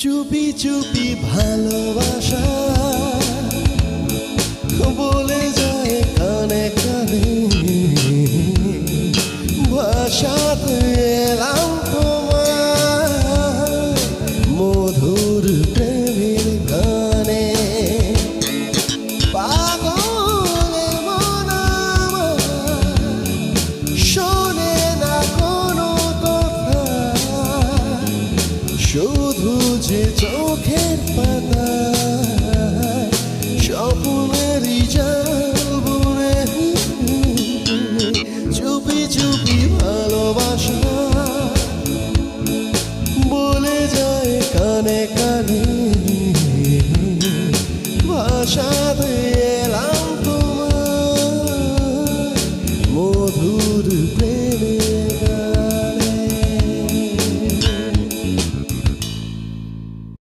চুপি চুপি ভালোবাসা বলে যায় কানে কানে, ভাষাতে এলাম তোমার মধুর প্রেমের গানে। পাগলে মন আমার শোনে না কোনো কথা, শুধু যে চোখের পাতায় স্বপ্নেরই জাল বুনে। চুপি চুপি ভালোবাসা বলে যায় কানে কানে,